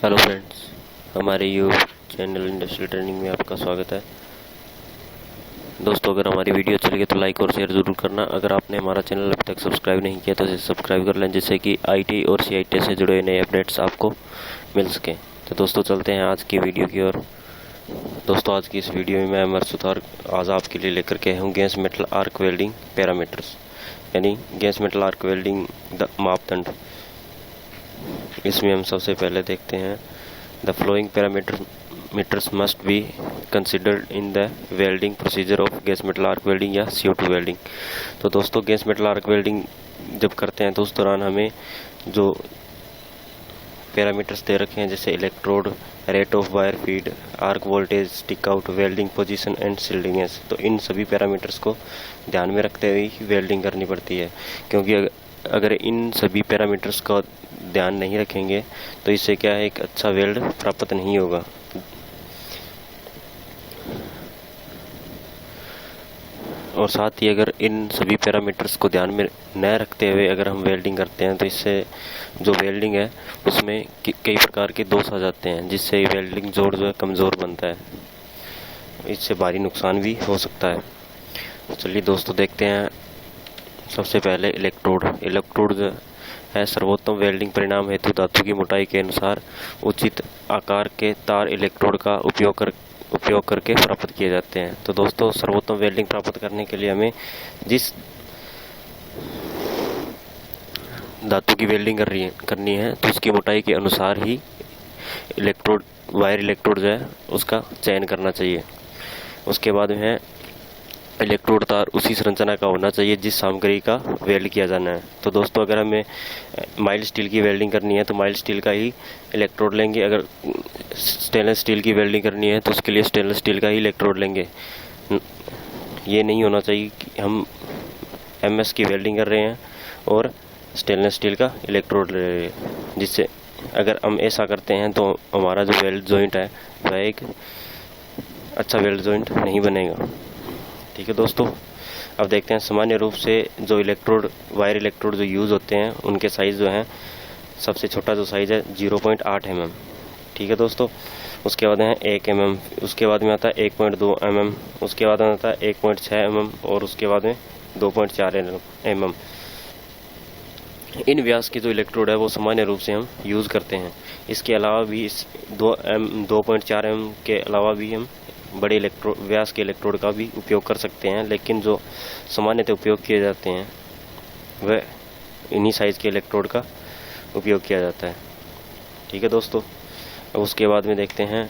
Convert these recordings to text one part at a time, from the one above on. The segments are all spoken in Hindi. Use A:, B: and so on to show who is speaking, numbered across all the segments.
A: हेलो फ्रेंड्स, हमारे यूट्यूब चैनल इंडस्ट्रियल ट्रेनिंग में आपका स्वागत है। दोस्तों, अगर हमारी वीडियो अच्छी लगे तो लाइक और शेयर ज़रूर करना। अगर आपने हमारा चैनल अभी तक सब्सक्राइब नहीं किया तो इसे सब्सक्राइब कर लें, जिससे कि आईटी और सीआईटी से जुड़े नए अपडेट्स आपको मिल सकें। तो दोस्तों, चलते हैं आज की वीडियो की ओर। दोस्तों, आज की इस वीडियो में मैं अमर सुतार आज आपके लिए लेकर के हूँ gas metal arc welding parameters, यानी गैस मेटल आर्क वेल्डिंग मापदंड। इसमें हम सबसे पहले देखते हैं the flowing parameters must be considered in the welding procedure of gas metal arc welding या CO2 वेल्डिंग। तो दोस्तों, गैस मेटल आर्क वेल्डिंग जब करते हैं तो उस दौरान हमें जो पैरामीटर्स दे रखे हैं, जैसे electrode, rate of wire feed, arc voltage, stick out, welding position and shielding gas, तो इन सभी पैरामीटर्स को ध्यान में रखते हुए ही वेल्डिंग करनी पड़ती है। क्योंकि अगर इन सभी पैरामीटर्स का ध्यान नहीं रखेंगे तो इससे क्या है, एक अच्छा वेल्ड प्राप्त नहीं होगा। और साथ ही अगर इन सभी पैरामीटर्स को ध्यान में न रखते हुए अगर हम वेल्डिंग करते हैं तो इससे जो वेल्डिंग है उसमें कई प्रकार के दोष आ जाते हैं, जिससे वेल्डिंग जोड़ जो है कमज़ोर बनता है। इससे भारी नुकसान भी हो सकता है। तो चलिए दोस्तों, देखते हैं सबसे पहले इलेक्ट्रोड जो है सर्वोत्तम वेल्डिंग परिणाम हेतु धातु की मोटाई के अनुसार उचित आकार के तार इलेक्ट्रोड का उपयोग करके प्राप्त किए जाते हैं। तो दोस्तों, सर्वोत्तम वेल्डिंग प्राप्त करने के लिए हमें जिस धातु की वेल्डिंग करनी है तो उसकी मोटाई के अनुसार ही वायर इलेक्ट्रोड जो है उसका चयन करना चाहिए। उसके बाद में है इलेक्ट्रोड तार उसी संरचना का होना चाहिए जिस सामग्री का वेल्ड किया जाना है। तो दोस्तों, अगर हमें माइल्ड स्टील की वेल्डिंग करनी है तो माइल्ड स्टील का ही इलेक्ट्रोड लेंगे। अगर स्टेनलेस स्टील की वेल्डिंग करनी है तो उसके लिए स्टेनलेस स्टील का ही इलेक्ट्रोड लेंगे। ये नहीं होना चाहिए कि हम MS की वेल्डिंग कर रहे हैं और स्टेनलेस स्टील का इलेक्ट्रोड ले रहे हैं, जिससे अगर हम ऐसा करते हैं तो हमारा जो वेल्ड जॉइंट है वह एक अच्छा वेल्ड जॉइंट नहीं बनेगा। ठीक है दोस्तों, अब देखते हैं सामान्य रूप से जो वायर इलेक्ट्रोड जो यूज़ होते हैं उनके साइज़ जो हैं, सबसे छोटा जो साइज़ है 0.8 mm। ठीक है दोस्तों, उसके बाद है 1 mm, उसके बाद में आता है 1.2 mm, उसके बाद में आता है 1.6 mm और उसके बाद में 2.4 mm। इन व्यास के जो इलेक्ट्रोड है वो सामान्य रूप से हम यूज़ करते हैं। इसके अलावा भी इस 2.4 mm के अलावा भी हम बड़े व्यास के इलेक्ट्रोड का भी उपयोग कर सकते हैं, लेकिन जो सामान्यतः उपयोग किए जाते हैं वह इन्हीं साइज़ के इलेक्ट्रोड का उपयोग किया जाता है। ठीक है दोस्तों, अब उसके बाद में देखते हैं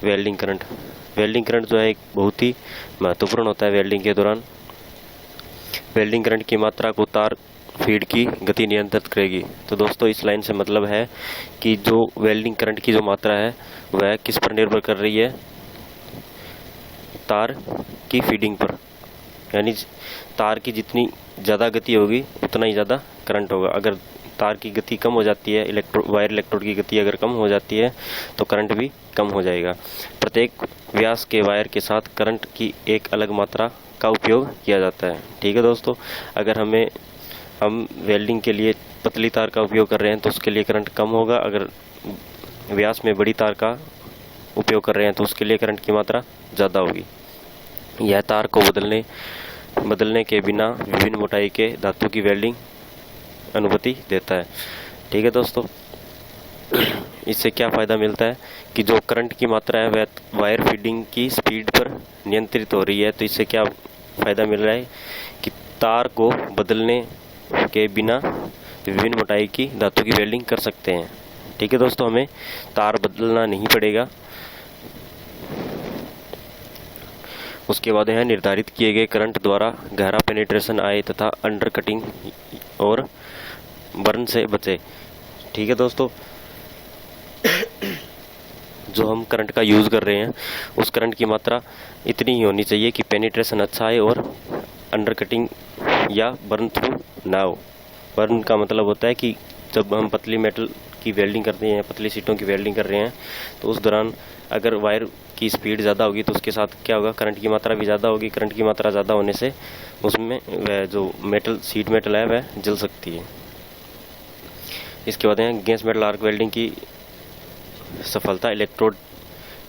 A: वेल्डिंग करंट। वेल्डिंग करंट जो है एक बहुत ही महत्वपूर्ण होता है वेल्डिंग के दौरान। वेल्डिंग करंट की मात्रा को तार फीड की गति नियंत्रित करेगी। तो दोस्तों, इस लाइन से मतलब है कि जो वेल्डिंग करंट की जो मात्रा है वह किस पर निर्भर कर रही है, तार की फीडिंग पर। यानी तार की जितनी ज़्यादा गति होगी उतना ही ज़्यादा करंट होगा। अगर तार की गति कम हो जाती है, वायर इलेक्ट्रोड की गति अगर कम हो जाती है तो करंट भी कम हो जाएगा। प्रत्येक व्यास के वायर के साथ करंट की एक अलग मात्रा का उपयोग किया जाता है। ठीक है दोस्तों, अगर हम वेल्डिंग के लिए पतली तार का उपयोग कर रहे हैं तो उसके लिए करंट कम होगा। अगर व्यास में बड़ी तार का उपयोग कर रहे हैं तो उसके लिए करंट की मात्रा ज़्यादा होगी। यह तार को बदलने के बिना विभिन्न मोटाई के धातु की वेल्डिंग अनुमति देता है। ठीक है दोस्तों, इससे क्या फ़ायदा मिलता है कि जो करंट की मात्रा है वह वायर फीडिंग की स्पीड पर नियंत्रित हो रही है। तो इससे क्या फ़ायदा मिल रहा है कि तार को बदलने के बिना विभिन्न मोटाई की धातु की वेल्डिंग कर सकते हैं। ठीक है दोस्तों, हमें तार बदलना नहीं पड़ेगा। उसके बाद है निर्धारित किए गए करंट द्वारा गहरा पेनिट्रेशन आए तथा अंडर कटिंग और बर्न से बचे। ठीक है दोस्तों, जो हम करंट का यूज़ कर रहे हैं उस करंट की मात्रा इतनी ही होनी चाहिए कि पेनिट्रेशन अच्छा आए और अंडर कटिंग या बर्न थ्रू ना हो। बर्न का मतलब होता है कि जब हम पतली मेटल की वेल्डिंग करते हैं, पतली सीटों की वेल्डिंग कर रहे हैं, तो उस दौरान अगर वायर की स्पीड ज़्यादा होगी तो उसके साथ क्या होगा, करंट की मात्रा भी ज़्यादा होगी। करंट की मात्रा ज़्यादा होने से उसमें वह जो सीट मेटल है वह जल सकती है। इसके बाद है गैस मेटल आर्क वेल्डिंग की सफलता इलेक्ट्रोड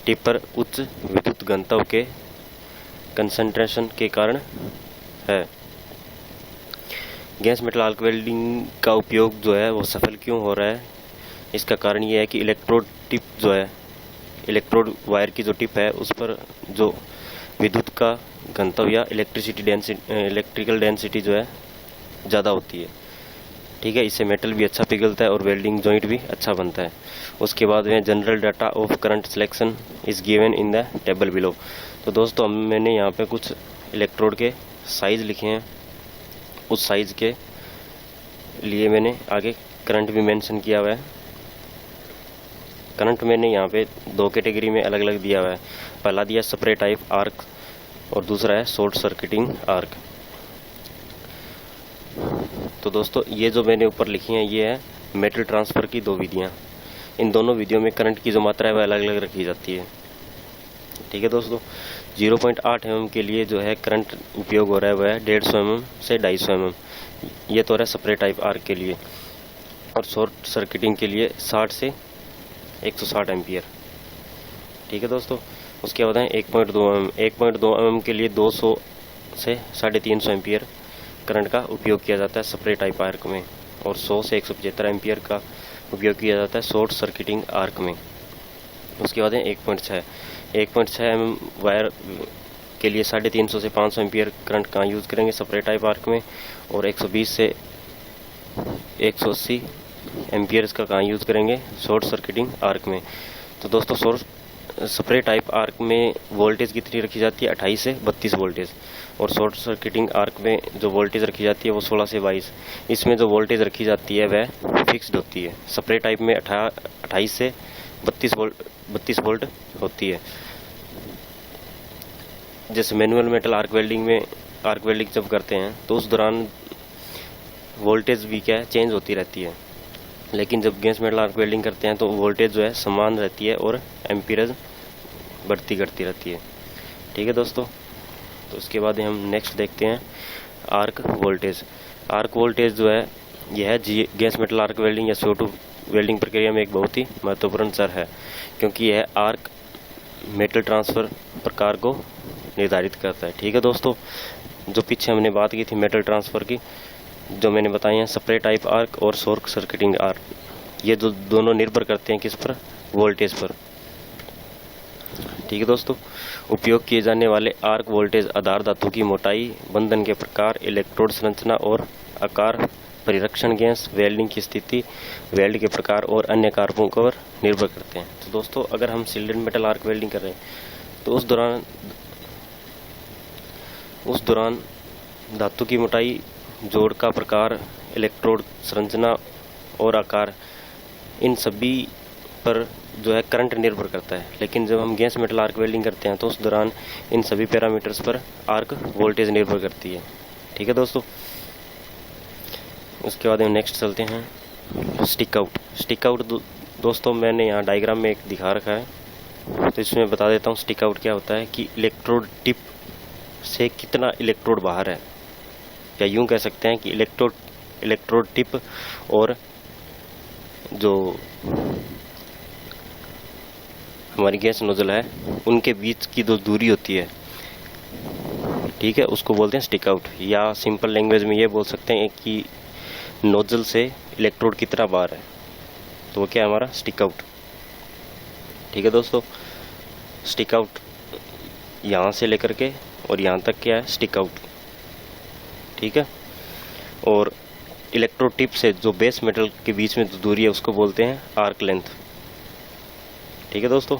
A: टिप पर उच्च विद्युत घनत्व के कंसंट्रेशन के कारण है। गैस मेटल आर्क वेल्डिंग का उपयोग जो है वो सफल क्यों हो रहा है? इसका कारण ये है कि इलेक्ट्रोड टिप जो है, इलेक्ट्रोड वायर की जो टिप है उस पर जो विद्युत का घनत्व या इलेक्ट्रिकल डेंसिटी जो है ज़्यादा होती है। ठीक है, इससे मेटल भी अच्छा पिघलता है और वेल्डिंग जॉइंट भी अच्छा बनता है। उसके बाद में general data of current selection is given in the table below. तो दोस्तों मैंने यहाँ पे कुछ इलेक्ट्रोड के साइज़ लिखे हैं, उस साइज़ के लिए मैंने आगे करंट भी मेंशन किया हुआ है। करंट मैंने यहाँ पे दो कैटेगरी में अलग अलग दिया हुआ है। पहला दिया स्प्रे टाइप आर्क और दूसरा है शॉर्ट सर्किटिंग आर्क। तो दोस्तों ये जो मैंने ऊपर लिखी हैं ये है मेटल ट्रांसफ़र की दो विधियाँ। इन दोनों विधियों में करंट की जो मात्रा है वह अलग अलग रखी जाती है। ठीक है दोस्तों, 0.8 mm के लिए जो है करंट उपयोग हो रहा है वह है 150 mm से 250 mm। ये तो है स्प्रे टाइप आर्क के लिए। और शॉर्ट सर्किटिंग के लिए 60 से 160 एम्पियर। ठीक है दोस्तों, उसके बाद है 1.2 mm। 1.2 mm के लिए 200 से 350 एम्पियर करंट का उपयोग किया जाता है स्प्रे टाइप आर्क में, और 100 से 175 एम्पियर का उपयोग किया जाता है शॉर्ट सर्किटिंग आर्क में। उसके बाद है 1.6 mm वायर के लिए 350 से 500 एम्पियर करंट का यूज़ करेंगे स्प्रे टाइप आर्क में, और 120 से 180 एम्पियर्स का कहाँ यूज़ करेंगे शॉर्ट सर्किटिंग आर्क में। तो दोस्तों स्प्रे टाइप आर्क में वोल्टेज कितनी रखी जाती है? 28 से 32 वोल्टेज, और शॉर्ट सर्किटिंग आर्क में जो वोल्टेज रखी जाती है वो 16 से 22। इसमें जो वोल्टेज रखी जाती है वह फिक्स्ड होती है। स्प्रे टाइप में 28 से 32 वोल्ट होती है। जैसे मैनुअल मेटल आर्क वेल्डिंग जब करते हैं तो उस दौरान वोल्टेज भी क्या है चेंज होती रहती है, लेकिन जब गैस मेटल आर्क वेल्डिंग करते हैं तो वोल्टेज जो है समान रहती है और एम्पीरेज बढ़ती घटती रहती है। ठीक है दोस्तों, तो उसके बाद हम नेक्स्ट देखते हैं आर्क वोल्टेज। आर्क वोल्टेज जो है यह है गैस मेटल आर्क वेल्डिंग या CO2 वेल्डिंग प्रक्रिया में एक बहुत ही महत्वपूर्ण चर है, क्योंकि यह आर्क मेटल ट्रांसफ़र प्रकार को निर्धारित करता है। ठीक है दोस्तों, जो पीछे हमने बात की थी मेटल ट्रांसफ़र की, जो मैंने बताई हैं स्प्रे टाइप आर्क और शॉर्ट सर्किटिंग आर्क, ये जो दोनों निर्भर करते हैं किस पर? वोल्टेज पर। ठीक है दोस्तों, उपयोग किए जाने वाले आर्क वोल्टेज आधार धातु की मोटाई, बंधन के प्रकार, इलेक्ट्रोड संरचना और आकार, परिरक्षण गैस, वेल्डिंग की स्थिति, वेल्ड के प्रकार और अन्य कारकों पर निर्भर करते हैं। तो दोस्तों अगर हम सिल्वर मेटल आर्क वेल्डिंग कर रहे हैं तो उस दौरान धातु की मोटाई, जोड़ का प्रकार, इलेक्ट्रोड संरचना और आकार, इन सभी पर जो है करंट निर्भर करता है। लेकिन जब हम गैस मेटल आर्क वेल्डिंग करते हैं तो उस दौरान इन सभी पैरामीटर्स पर आर्क वोल्टेज निर्भर करती है। ठीक है दोस्तों, उसके बाद हम नेक्स्ट चलते हैं स्टिक आउट। दोस्तों मैंने यहाँ डायग्राम में एक दिखा रखा है, तो इसमें बता देता हूँ स्टिक आउट क्या होता है कि इलेक्ट्रोड टिप से कितना इलेक्ट्रोड बाहर है, या यूं कह सकते हैं कि इलेक्ट्रोड टिप और जो हमारी गैस नोजल है उनके बीच की जो दूरी होती है, ठीक है, उसको बोलते हैं स्टिक आउट, या सिंपल लैंग्वेज में ये बोल सकते हैं कि नोजल से इलेक्ट्रोड कितना बाहर है, तो वो क्या है हमारा स्टिक आउट। ठीक है दोस्तों, स्टिक आउट यहाँ से लेकर के और यहाँ तक क्या है स्टिक आउट। ठीक है, और इलेक्ट्रोड टिप से जो बेस मेटल के बीच में जो दूरी है उसको बोलते हैं आर्क लेंथ। ठीक है दोस्तों,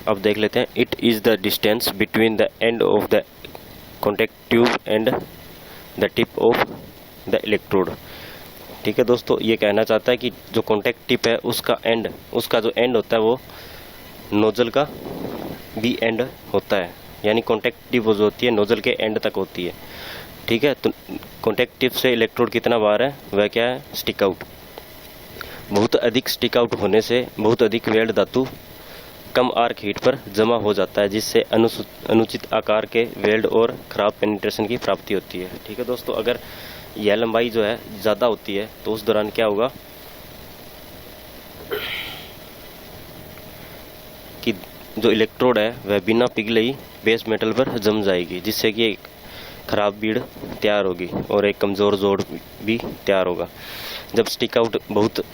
A: अब देख लेते हैं it is the distance between the end of the contact tube and the tip of the electrode. ठीक है दोस्तों, ये कहना चाहता है कि जो कॉन्टैक्ट टिप है उसका जो एंड होता है वो नोजल का भी एंड होता है, यानी कॉन्टैक्ट टिप जो होती है नोजल के एंड तक होती है। ठीक है, तो कॉन्टैक्ट टिप से इलेक्ट्रोड कितना बाहर है वह क्या है स्टिक आउट। बहुत अधिक स्टिक आउट होने से बहुत अधिक वेल्ड धातु कम आर्क हीट पर जमा हो जाता है, जिससे अनुचित आकार के वेल्ड और खराब पेनिट्रेशन की प्राप्ति होती है। ठीक है दोस्तों, अगर यह लंबाई जो है ज़्यादा होती है तो उस दौरान क्या होगा जो इलेक्ट्रोड है वह बिना पिघले ही बेस मेटल पर जम जाएगी, जिससे कि एक खराब बीड तैयार होगी और एक कमज़ोर जोड़ भी तैयार होगा। जब स्टिक आउट बहुत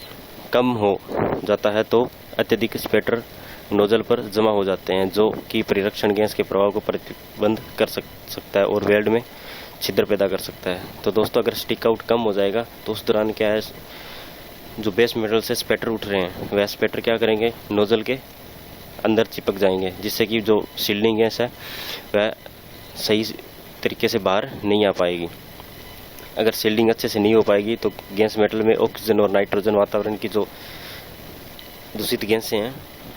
A: कम हो जाता है तो अत्यधिक स्पेटर नोजल पर जमा हो जाते हैं, जो कि परिरक्षण गैस के प्रभाव को प्रतिबंध कर सकता है और वेल्ड में छिद्र पैदा कर सकता है। तो दोस्तों, अगर स्टिक आउट कम हो जाएगा तो उस दौरान क्या है, जो बेस मेटल से स्पेटर उठ रहे हैं वह स्पेटर क्या करेंगे, नोजल के अंदर चिपक जाएंगे, जिससे कि जो सील्डिंग गैस है वह सही तरीके से बाहर नहीं आ पाएगी। अगर सील्डिंग अच्छे से नहीं हो पाएगी तो गैस मेटल में ऑक्सीजन और नाइट्रोजन वातावरण की जो दूषित गैसें हैं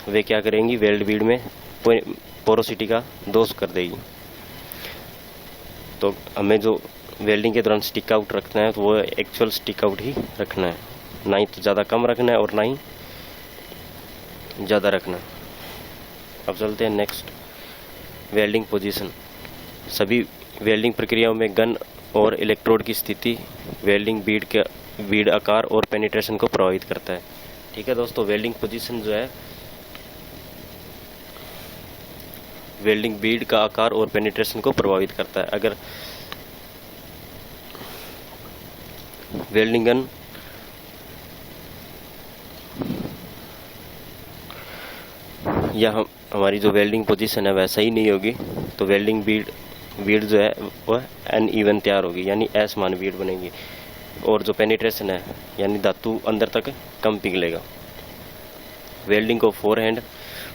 A: वे क्या करेंगी, वेल्ड बीड में पोरोसिटी का दोष कर देगी। तो हमें जो वेल्डिंग के दौरान स्टिक आउट रखना है तो वो एक्चुअल स्टिक आउट ही रखना है, ना ही तो ज़्यादा कम रखना है और ना ही ज़्यादा रखना है। अब चलते हैं नेक्स्ट, वेल्डिंग पोजीशन। सभी वेल्डिंग प्रक्रियाओं में गन और इलेक्ट्रोड की स्थिति वेल्डिंग बीड आकार और पेनिट्रेशन को प्रभावित करता है। ठीक है दोस्तों, वेल्डिंग पोजीशन जो है वेल्डिंग बीड का आकार और पेनिट्रेशन को प्रभावित करता है। अगर वेल्डिंग गन या हमारी जो वेल्डिंग पोजीशन है वैसा ही नहीं होगी तो वेल्डिंग बीड जो है वह अनइवन तैयार होगी, यानी असमान बीड बनेगी, और जो पेनिट्रेशन है यानी धातु अंदर तक कम पिघलेगा। वेल्डिंग को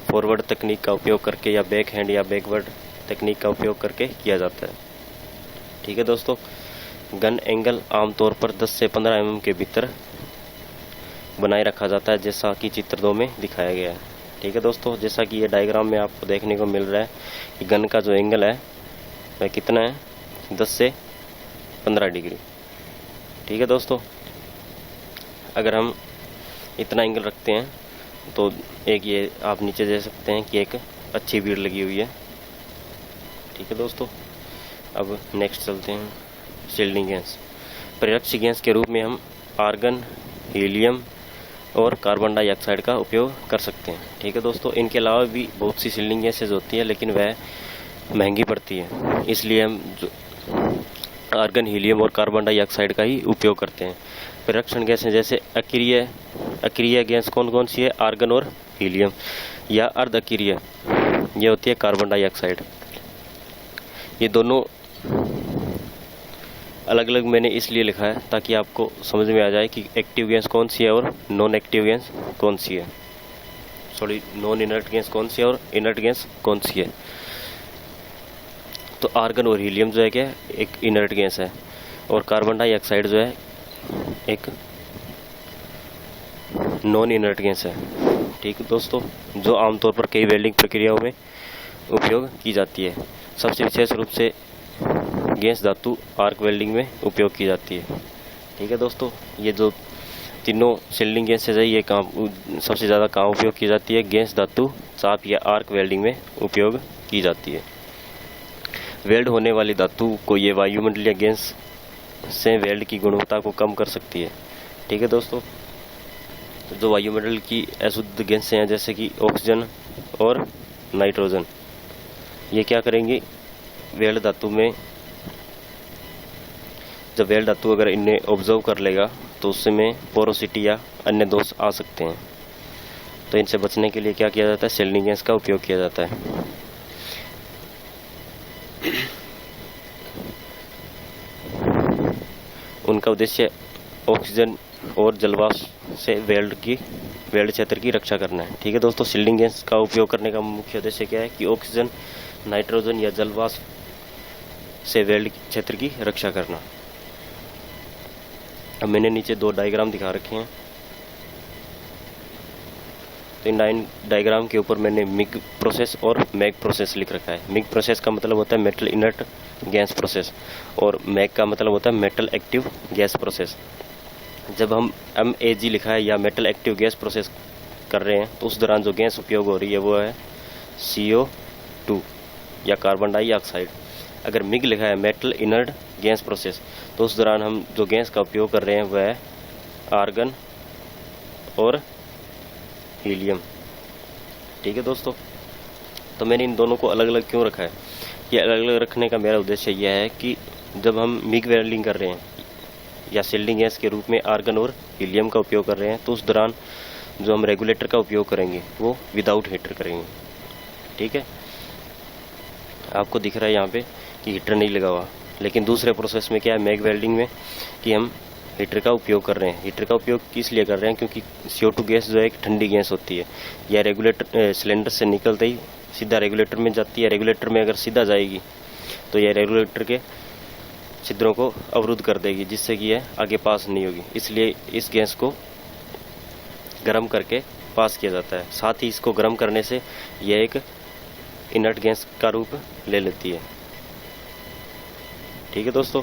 A: फॉरवर्ड तकनीक का उपयोग करके या बैक हैंड या बैकवर्ड तकनीक का उपयोग करके किया जाता है। ठीक है दोस्तों, गन एंगल आमतौर पर 10 से 15 mm के भीतर बनाए रखा जाता है, जैसा कि चित्र 2 में दिखाया गया है। ठीक है दोस्तों, जैसा कि ये डायग्राम में आपको देखने को मिल रहा है कि गन का जो एंगल है वह कितना है, 10 से 15 डिग्री। ठीक है दोस्तों, अगर हम इतना एंगल रखते हैं तो एक ये आप नीचे देख सकते हैं कि एक अच्छी बीड लगी हुई है। ठीक है दोस्तों, अब नेक्स्ट चलते हैं, शील्डिंग गैस। परिरक्षी गैस के रूप में हम आर्गन, हीलियम और कार्बन डाइऑक्साइड का उपयोग कर सकते हैं। ठीक है दोस्तों, इनके अलावा भी बहुत सी शील्डिंग गैसेज होती है लेकिन वह महंगी पड़ती है, इसलिए हम आर्गन, हीलियम और कार्बन डाइऑक्साइड का ही उपयोग करते हैं। परिरक्षण गैसें जैसे अक्रिय गैस कौन कौन सी है, आर्गन और हीलियम, या अर्ध अक्रिय ये होती है कार्बन डाइऑक्साइड। ये दोनों अलग अलग मैंने इसलिए लिखा है ताकि आपको समझ में आ जाए कि एक्टिव गैस कौन सी है और नॉन एक्टिव गैस कौन सी है, नॉन इनर्ट गैस कौन सी है और इनर्ट गैस कौन सी है। तो आर्गन और हीलियम जो है क्या, एक इनर्ट गैस है, और कार्बन डाइऑक्साइड जो है एक नॉन इनर्ट गैस है। ठीक है दोस्तों, जो आमतौर पर कई वेल्डिंग प्रक्रियाओं में उपयोग की जाती है। सबसे विशेष रूप से गैस धातु आर्क वेल्डिंग में उपयोग की जाती है। ठीक है दोस्तों, ये जो तीनों शील्डिंग गैसेज है ये सबसे ज़्यादा कहाँ उपयोग की जाती है, गैस धातु चाप या आर्क वेल्डिंग में उपयोग की जाती है। वेल्ड होने वाली धातु को ये वायुमंडलीय गैस से वेल्ड की गुणवत्ता को कम कर सकती है। ठीक है दोस्तों, तो जो वायुमंडल की अशुद्ध गैसें हैं जैसे कि ऑक्सीजन और नाइट्रोजन, ये क्या करेंगी, वेल्ड धातु में जब वेल्ड धातु अगर इन्हें ऑब्जर्व कर लेगा तो उसमें पोरोसिटी या अन्य दोष आ सकते हैं। तो इनसे बचने के लिए क्या किया जाता है, शील्डिंग गैस का उपयोग किया जाता है। उनका उद्देश्य ऑक्सीजन और जलवाष्प से वेल्ड क्षेत्र की रक्षा करना है। ठीक है दोस्तों, शील्डिंग गैस का उपयोग करने का मुख्य उद्देश्य क्या है कि ऑक्सीजन, नाइट्रोजन या जलवाष्प से वेल्ड क्षेत्र की रक्षा करना। अब मैंने नीचे 2 डायग्राम दिखा रखे हैं, तो इन डायग्राम के ऊपर मैंने मिग प्रोसेस और मैग प्रोसेस लिख रखा है। मिग प्रोसेस का मतलब होता है मेटल इनर्ट गैस प्रोसेस और मैग का मतलब होता है मेटल एक्टिव गैस प्रोसेस। जब हम MEG लिखा है या मेटल एक्टिव गैस प्रोसेस कर रहे हैं तो उस दौरान जो गैस उपयोग हो रही है वो है CO2 या कार्बन डाइऑक्साइड। अगर मिग लिखा है मेटल इनर्ट गैस प्रोसेस तो उस दौरान हम जो गैस का उपयोग कर रहे हैं वह है आर्गन और हीलियम। ठीक है दोस्तों, तो मैंने इन दोनों को अलग अलग क्यों रखा है? ये अलग अलग रखने का मेरा उद्देश्य यह है कि जब हम मिग वेल्डिंग कर रहे हैं या शिल्डिंग गैस के रूप में आर्गन और हीलियम का उपयोग कर रहे हैं, तो उस दौरान जो हम रेगुलेटर का उपयोग करेंगे वो विदाउट हीटर करेंगे। ठीक है, आपको दिख रहा है यहाँ पे कि हीटर नहीं लगा हुआ। लेकिन दूसरे प्रोसेस में क्या है, मैग वेल्डिंग में, कि हम हीटर का उपयोग कर रहे हैं। हीटर का उपयोग किस लिए कर रहे हैं? क्योंकि CO2 गैस जो है एक ठंडी गैस होती है। यह रेगुलेटर सिलेंडर से निकलते ही सीधा रेगुलेटर में जाती है। रेगुलेटर में अगर सीधा जाएगी तो यह रेगुलेटर के छिद्रों को अवरुद्ध कर देगी, जिससे कि यह आगे पास नहीं होगी। इसलिए इस गैस को गर्म करके पास किया जाता है। साथ ही इसको गर्म करने से यह एक इनर्ट गैस का रूप ले लेती है। ठीक है दोस्तों,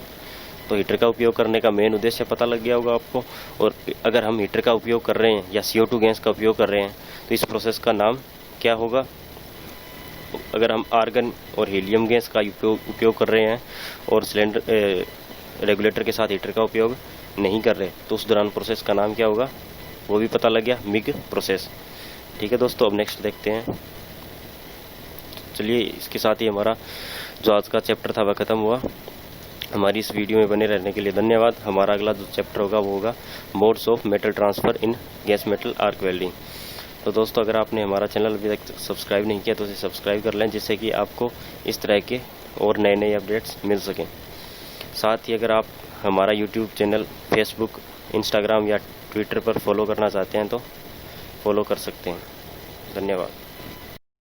A: तो हीटर का उपयोग करने का मेन उद्देश्य पता लग गया होगा आपको। और अगर हम हीटर का उपयोग कर रहे हैं या CO2 गैस का उपयोग कर रहे हैं तो इस प्रोसेस का नाम क्या होगा? अगर हम आर्गन और हीलियम गैस का उपयोग कर रहे हैं और सिलेंडर रेगुलेटर के साथ हीटर का उपयोग नहीं कर रहे, तो उस दौरान प्रोसेस का नाम क्या होगा वो भी पता लग गया, मिग प्रोसेस। ठीक है दोस्तों, अब नेक्स्ट देखते हैं। चलिए, इसके साथ ही हमारा जो आज का चैप्टर था वह खत्म हुआ। हमारी इस वीडियो में बने रहने के लिए धन्यवाद। हमारा अगला जो चैप्टर होगा वो होगा modes of metal transfer in gas metal arc welding. तो दोस्तों, अगर आपने हमारा चैनल अभी तक सब्सक्राइब नहीं किया तो उसे सब्सक्राइब कर लें, जिससे कि आपको इस तरह के और नए नए अपडेट्स मिल सकें। साथ ही अगर आप हमारा यूट्यूब चैनल, फेसबुक, इंस्टाग्राम या ट्विटर पर फॉलो करना चाहते हैं तो फॉलो कर सकते हैं। धन्यवाद।